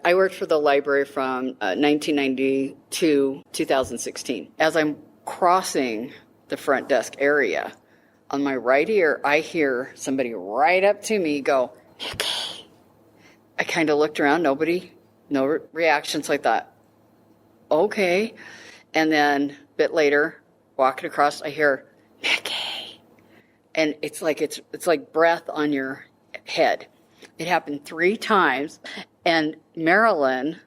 I worked for the library from 1990 to 2016. As I'm crossing the front desk area, on my right ear, I hear somebody right up to me go, Mickey. I kind of looked around, no reaction, so I thought, okay. And then a bit later, walking across, I hear, Mickey. And it's like breath on your head. It happened 3 times. And Marilyn,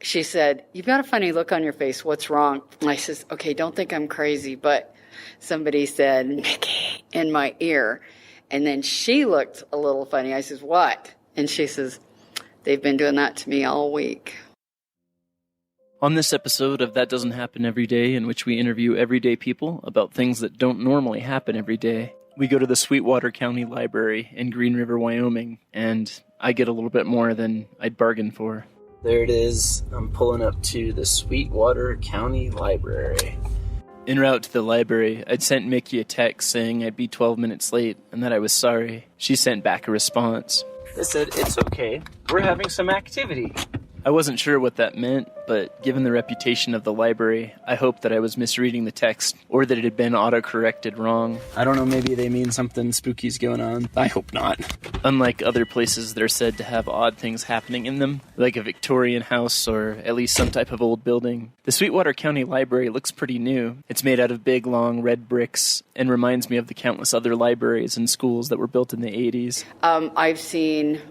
she said, you've got a funny look on your face. What's wrong? And I says, okay, don't think I'm crazy, but somebody said, Mickey, in my ear. And then she looked a little funny. I says, what? And she says, they've been doing that to me all week. On this episode of That Doesn't Happen Every Day, in which we interview everyday people about things that don't normally happen every day, we go to the Sweetwater County Library in Green River, Wyoming, and I get a little bit more than I'd bargained for. There it is. I'm pulling up to the Sweetwater County Library. En route to the library, I'd sent Mickey a text saying I'd be 12 minutes late and that I was sorry. She sent back a response. I said, it's okay. We're having some activity. I wasn't sure what that meant, but given the reputation of the library, I hoped that I was misreading the text or that it had been auto-corrected wrong. I don't know, maybe they mean something spooky's going on. I hope not. Unlike other places that are said to have odd things happening in them, like a Victorian house or at least some type of old building, the Sweetwater County Library looks pretty new. It's made out of big, long red bricks and reminds me of the countless other libraries and schools that were built in the 80s. I've seen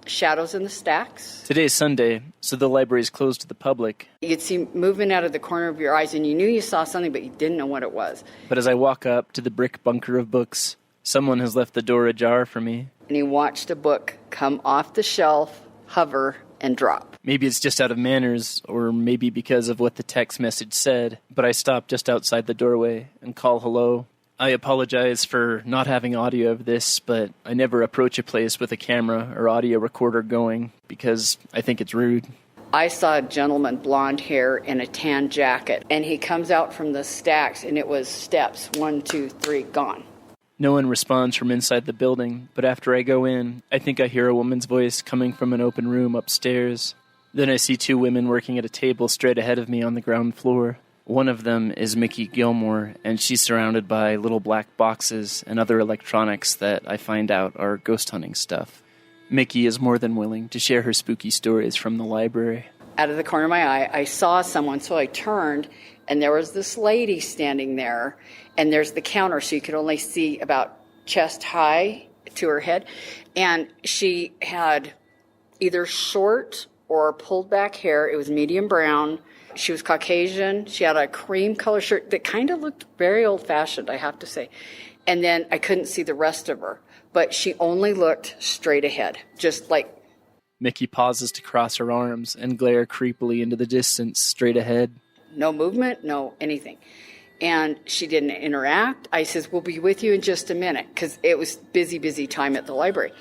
shadows in the stacks. Today's Sunday, so the library is closed to the public. You'd see movement out of the corner of your eyes, and you knew you saw something, but you didn't know what it was. But as I walk up to the brick bunker of books, someone has left the door ajar for me. And he watched a book come off the shelf, hover, and drop. Maybe it's just out of manners, or maybe because of what the text message said, but I stop just outside the doorway and call hello. I apologize for not having audio of this, but I never approach a place with a camera or audio recorder going because I think it's rude. I saw a gentleman, blonde hair, in a tan jacket, and he comes out from the stacks, and it was steps, 1, 2, 3, gone. No one responds from inside the building, but after I go in, I think I hear a woman's voice coming from an open room upstairs. Then I see 2 women working at a table straight ahead of me on the ground floor. One of them is Mickey Gilmore, and she's surrounded by little black boxes and other electronics that I find out are ghost hunting stuff. Mickey is more than willing to share her spooky stories from the library. Out of the corner of my eye, I saw someone, so I turned, and there was this lady standing there, and there's the counter, so you could only see about chest high to her head, and she had either short or pulled back hair. It was medium brown. She was Caucasian. She had a cream color shirt that kind of looked very old-fashioned, I have to say. And then I couldn't see the rest of her, but she only looked straight ahead, just like... Mickey pauses to cross her arms and glare creepily into the distance, straight ahead. No movement, no anything. And she didn't interact. I says, we'll be with you in just a minute, because it was busy time at the library.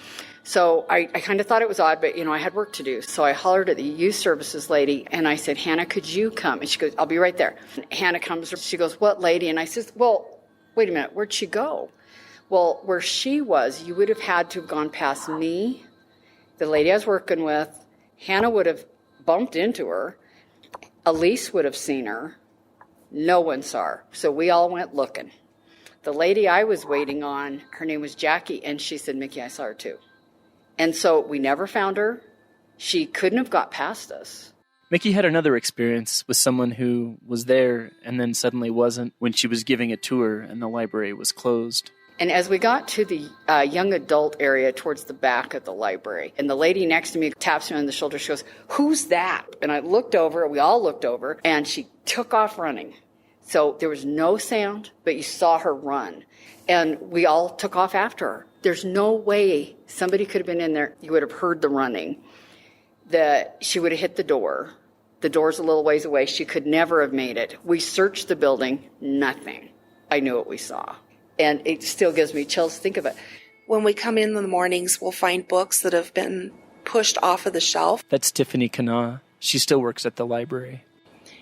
So I kind of thought it was odd, but, I had work to do. So I hollered at the youth services lady, and I said, Hannah, could you come? And she goes, I'll be right there. And Hannah comes, she goes, what lady? And I says, well, wait a minute, where'd she go? Well, where she was, you would have had to have gone past me, the lady I was working with. Hannah would have bumped into her. Elise would have seen her. No one saw her. So we all went looking. The lady I was waiting on, her name was Jackie, and she said, Mickey, I saw her too. And so we never found her. She couldn't have got past us. Mickey had another experience with someone who was there and then suddenly wasn't when she was giving a tour and the library was closed. And as we got to the young adult area towards the back of the library, and the lady next to me taps me on the shoulder, she goes, who's that? And I looked over, we all looked over, and she took off running. So there was no sound, but you saw her run. And we all took off after her. There's no way somebody could have been in there. You would have heard the running. She would have hit the door. The door's a little ways away. She could never have made it. We searched the building. Nothing. I knew what we saw. And it still gives me chills to think of it. When we come in the mornings, we'll find books that have been pushed off of the shelf. That's Tiffany Kana. She still works at the library.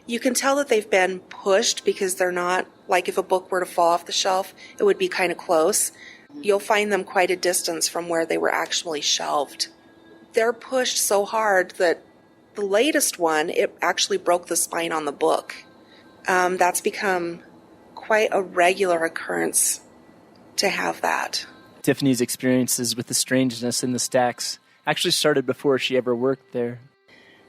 You can tell that they've been pushed because they're not, like if a book were to fall off the shelf, it would be kind of close. You'll find them quite a distance from where they were actually shelved. They're pushed so hard that The latest one, it actually broke the spine on the book. That's become quite a regular occurrence to have that. Tiffany's experiences with the strangeness in the stacks actually started before she ever worked there.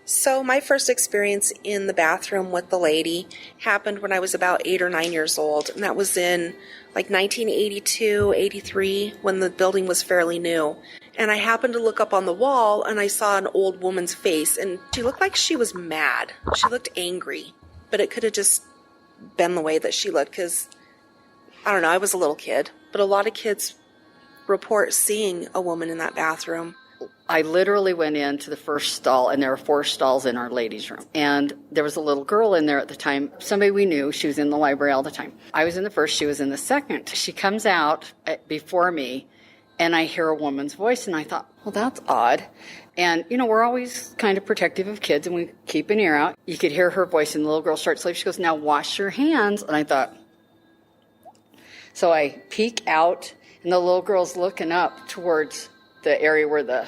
So my first experience in the bathroom with the lady happened when I was about 8 or 9 years old. And that was in like 1982, 83, when the building was fairly new. And I happened to look up on the wall and I saw an old woman's face. And she looked like she was mad. She looked angry. But it could have just been the way that she looked because, I don't know, I was a little kid. But a lot of kids report seeing a woman in that bathroom. I literally went into the first stall, and there were 4 stalls in our ladies' room. And there was a little girl in there at the time, somebody we knew. She was in the library all the time. I was in the first, she was in the second. She comes out before me, and I hear a woman's voice, and I thought, well, that's odd. And, you know, we're always kind of protective of kids, and we keep an ear out. You could hear her voice, and the little girl starts to leave. She goes, now wash your hands. And I thought, so I peek out, and the little girl's looking up towards the area where the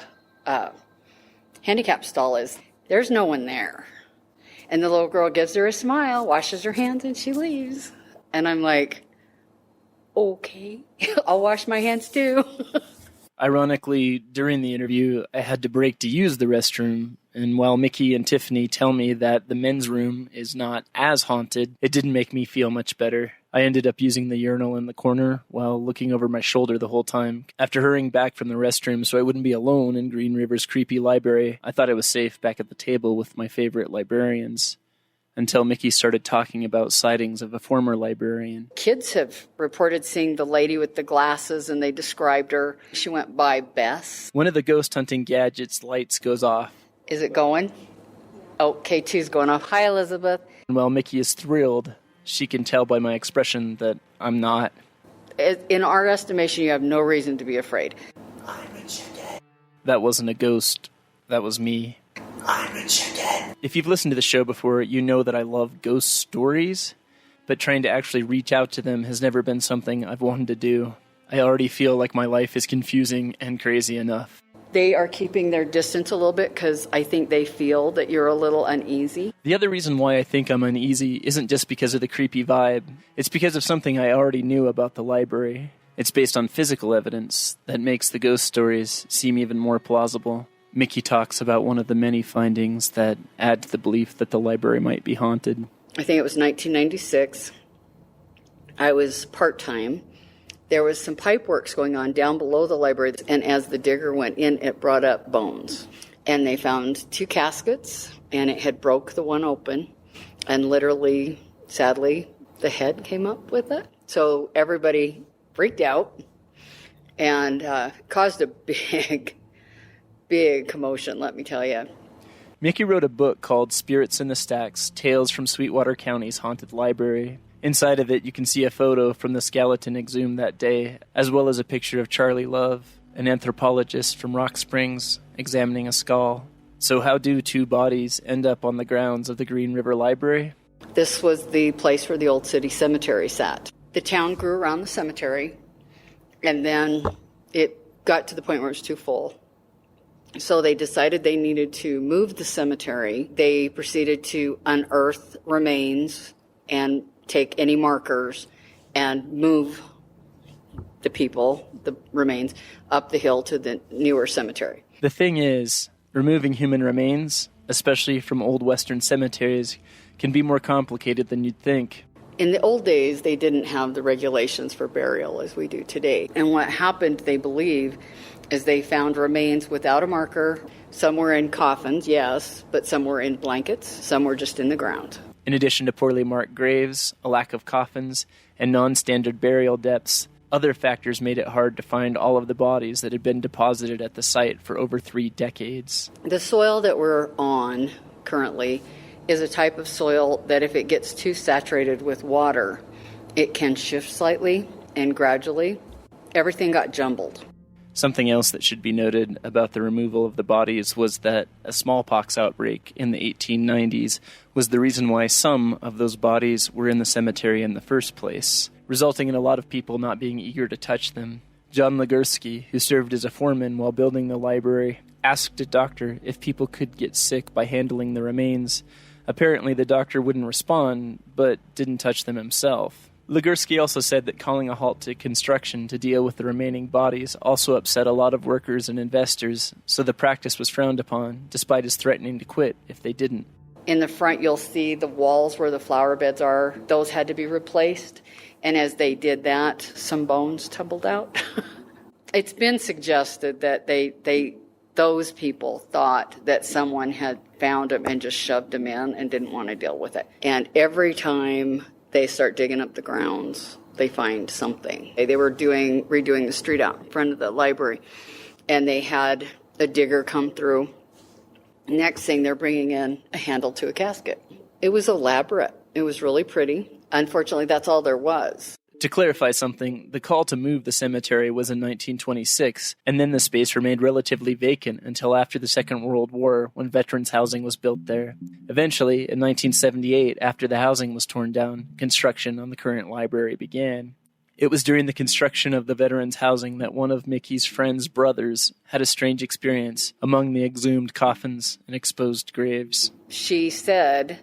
handicap stall is. There's no one there. And the little girl gives her a smile, washes her hands, and she leaves. And I'm like, okay, I'll wash my hands too. Ironically, during the interview, I had to break to use the restroom, and while Mickey and Tiffany tell me that the men's room is not as haunted, it didn't make me feel much better. I ended up using the urinal in the corner while looking over my shoulder the whole time. After hurrying back from the restroom so I wouldn't be alone in Green River's creepy library, I thought I was safe back at the table with my favorite librarians, until Mickey started talking about sightings of a former librarian. Kids have reported seeing the lady with the glasses, and they described her. She went by Bess. One of the ghost hunting gadgets' lights goes off. Is it going? Oh, K2's going off. Hi, Elizabeth. And while Mickey is thrilled, she can tell by my expression that I'm not. In our estimation, you have no reason to be afraid. I'm a chicken. That wasn't a ghost. That was me. I'm a chicken. If you've listened to the show before, you know that I love ghost stories, but trying to actually reach out to them has never been something I've wanted to do. I already feel like my life is confusing and crazy enough. They are keeping their distance a little bit because I think they feel that you're a little uneasy. The other reason why I think I'm uneasy isn't just because of the creepy vibe. It's because of something I already knew about the library. It's based on physical evidence that makes the ghost stories seem even more plausible. Mickey talks about one of the many findings that add to the belief that the library might be haunted. I think it was 1996. I was part-time. There was some pipe works going on down below the library, and as the digger went in, it brought up bones. And they found 2 caskets, and it had broke the one open, and literally, sadly, the head came up with it. So everybody freaked out and caused a big commotion, let me tell you. Mickey wrote a book called Spirits in the Stacks, Tales from Sweetwater County's Haunted Library. Inside of it, you can see a photo from the skeleton exhumed that day, as well as a picture of Charlie Love, an anthropologist from Rock Springs, examining a skull. So how do 2 bodies end up on the grounds of the Green River Library? This was the place where the old city cemetery sat. The town grew around the cemetery, and then it got to the point where it was too full. So they decided they needed to move the cemetery. They proceeded to unearth remains and take any markers and move the people, the remains, up the hill to the newer cemetery. The thing is, removing human remains, especially from old Western cemeteries, can be more complicated than you'd think. In the old days, they didn't have the regulations for burial as we do today. And what happened, they believe, is they found remains without a marker. Some were in coffins, yes, but some were in blankets. Some were just in the ground. In addition to poorly marked graves, a lack of coffins, and non-standard burial depths, other factors made it hard to find all of the bodies that had been deposited at the site for over 3 decades. The soil that we're on currently is a type of soil that if it gets too saturated with water, it can shift slightly, and gradually everything got jumbled. Something else that should be noted about the removal of the bodies was that a smallpox outbreak in the 1890s was the reason why some of those bodies were in the cemetery in the first place, resulting in a lot of people not being eager to touch them. John Legursky, who served as a foreman while building the library, asked a doctor if people could get sick by handling the remains. Apparently, the doctor wouldn't respond, but didn't touch them himself. Legursky also said that calling a halt to construction to deal with the remaining bodies also upset a lot of workers and investors, so the practice was frowned upon, despite his threatening to quit if they didn't. In the front, you'll see the walls where the flower beds are. Those had to be replaced. And as they did that, some bones tumbled out. It's been suggested that those people thought that someone had found them and just shoved them in and didn't want to deal with it. And every time they start digging up the grounds, they find something. They were redoing the street out in front of the library, and they had a digger come through. Next thing, they're bringing in a handle to a casket. It was elaborate. It was really pretty. Unfortunately, that's all there was. To clarify something, the call to move the cemetery was in 1926, and then the space remained relatively vacant until after the Second World War, when veterans' housing was built there. Eventually, in 1978, after the housing was torn down, construction on the current library began. It was during the construction of the veterans' housing that one of Mickey's friend's brothers had a strange experience among the exhumed coffins and exposed graves. She said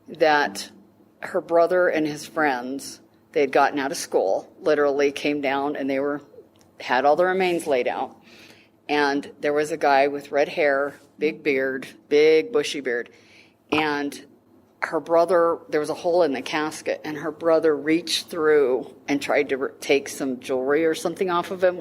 that her brother and his friends, they had gotten out of school, literally came down, and they had all the remains laid out. And there was a guy with red hair, big beard, big bushy beard. And her brother, there was a hole in the casket, and her brother reached through and tried to take some jewelry or something off of him,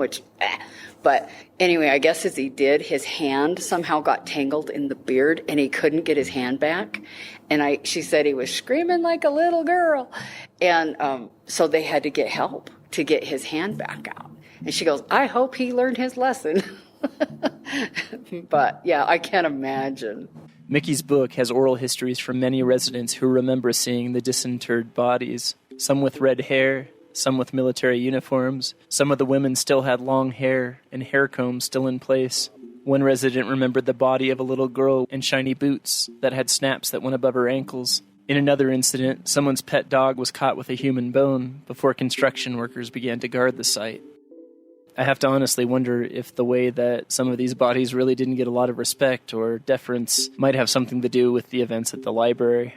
but anyway, I guess as he did, his hand somehow got tangled in the beard, and he couldn't get his hand back. And she said he was screaming like a little girl. And so they had to get help to get his hand back out. And she goes, I hope he learned his lesson. But yeah, I can't imagine. Mickey's book has oral histories from many residents who remember seeing the disinterred bodies, some with red hair, some with military uniforms. Some of the women still had long hair and hair combs still in place. One resident remembered the body of a little girl in shiny boots that had snaps that went above her ankles. In another incident, someone's pet dog was caught with a human bone before construction workers began to guard the site. I have to honestly wonder if the way that some of these bodies really didn't get a lot of respect or deference might have something to do with the events at the library.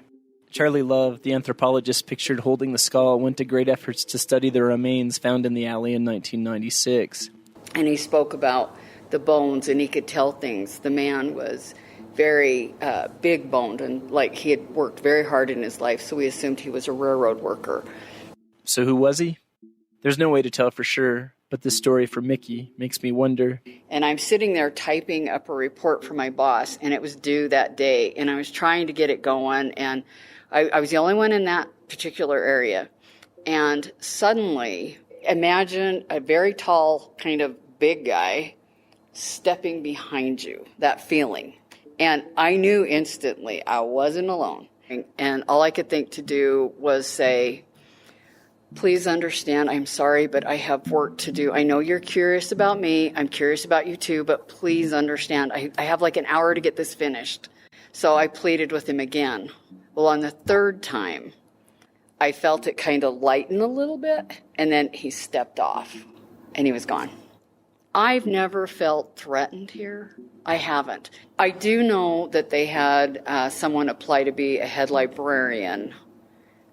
Charlie Love, the anthropologist pictured holding the skull, went to great efforts to study the remains found in the alley in 1996. And he spoke about the bones, and he could tell things. The man was very big-boned, and like he had worked very hard in his life, so we assumed he was a railroad worker. So who was he? There's no way to tell for sure, but this story for Mickey makes me wonder. And I'm sitting there typing up a report for my boss, and it was due that day, and I was trying to get it going, and I was the only one in that particular area. And suddenly, imagine a very tall, kind of big guy stepping behind you, that feeling. And I knew instantly I wasn't alone. And all I could think to do was say, please understand, I'm sorry, but I have work to do. I know you're curious about me. I'm curious about you too, but please understand, I have like an hour to get this finished. So I pleaded with him again. Well, on the third time, I felt it kind of lighten a little bit, and then he stepped off, and he was gone. I've never felt threatened here. I haven't. I do know that they had someone apply to be a head librarian,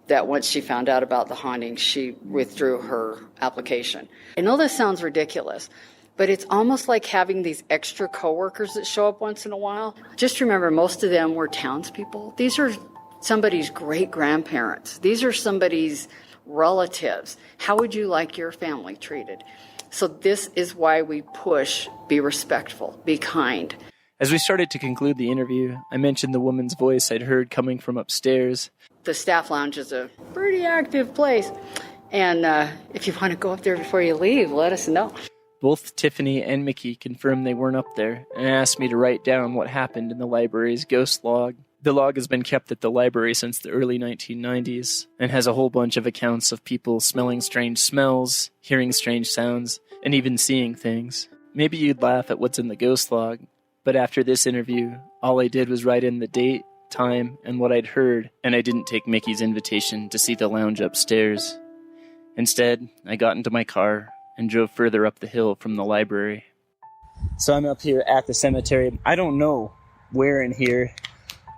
that once she found out about the haunting, she withdrew her application. I know this sounds ridiculous, but it's almost like having these extra coworkers that show up once in a while. Just remember, most of them were townspeople. These are somebody's great-grandparents. These are somebody's relatives. How would you like your family treated? So this is why we push, be respectful, be kind. As we started to conclude the interview, I mentioned the woman's voice I'd heard coming from upstairs. The staff lounge is a pretty active place. And if you want to go up there before you leave, let us know. Both Tiffany and Mickey confirmed they weren't up there and asked me to write down what happened in the library's ghost log. The log has been kept at the library since the early 1990s and has a whole bunch of accounts of people smelling strange smells, hearing strange sounds, and even seeing things. Maybe you'd laugh at what's in the ghost log, but after this interview, all I did was write in the date, time, and what I'd heard, and I didn't take Mickey's invitation to see the lounge upstairs. Instead, I got into my car and drove further up the hill from the library. So I'm up here at the cemetery. I don't know where in here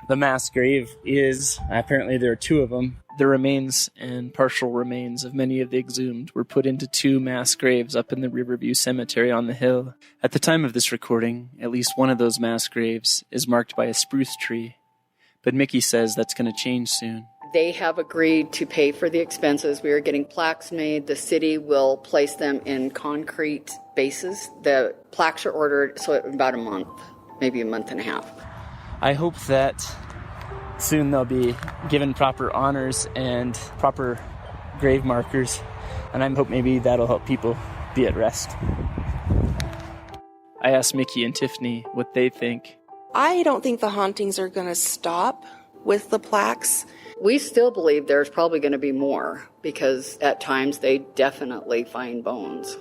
the mass grave is. Apparently there are two of them. The remains and partial remains of many of the exhumed were put into two mass graves up in the Riverview Cemetery on the hill. At the time of this recording, at least one of those mass graves is marked by a spruce tree. But Mickey says that's going to change soon. They have agreed to pay for the expenses. We are getting plaques made. The city will place them in concrete bases. The plaques are ordered, so in about a month, maybe a month and a half. I hope that soon they'll be given proper honors and proper grave markers, and I hope maybe that'll help people be at rest. I asked Mickey and Tiffany what they think. I don't think the hauntings are going to stop with the plaques. We still believe there's probably going to be more, because at times they definitely find bones.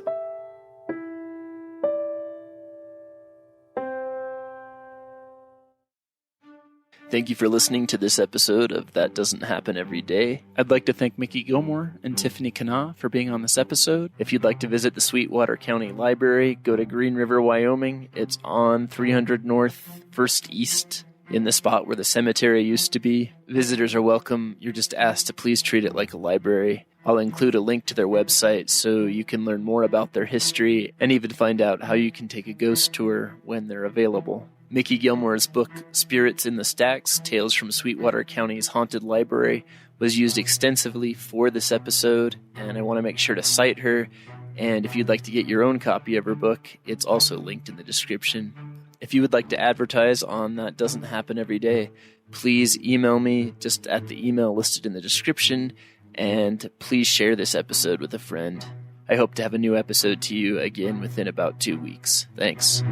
Thank you for listening to this episode of That Doesn't Happen Every Day. I'd like to thank Mickey Gilmore and Tiffany Kana for being on this episode. If you'd like to visit the Sweetwater County Library, go to Green River, Wyoming. It's on 300 North, 1st East, in the spot where the cemetery used to be. Visitors are welcome. You're just asked to please treat it like a library. I'll include a link to their website so you can learn more about their history and even find out how you can take a ghost tour when they're available. Mickey Gilmore's book, Spirits in the Stacks, Tales from Sweetwater County's Haunted Library, was used extensively for this episode, and I want to make sure to cite her. And if you'd like to get your own copy of her book, it's also linked in the description. If you would like to advertise on That Doesn't Happen Every Day, please email me just at the email listed in the description, and please share this episode with a friend. I hope to have a new episode to you again within about 2 weeks. Thanks.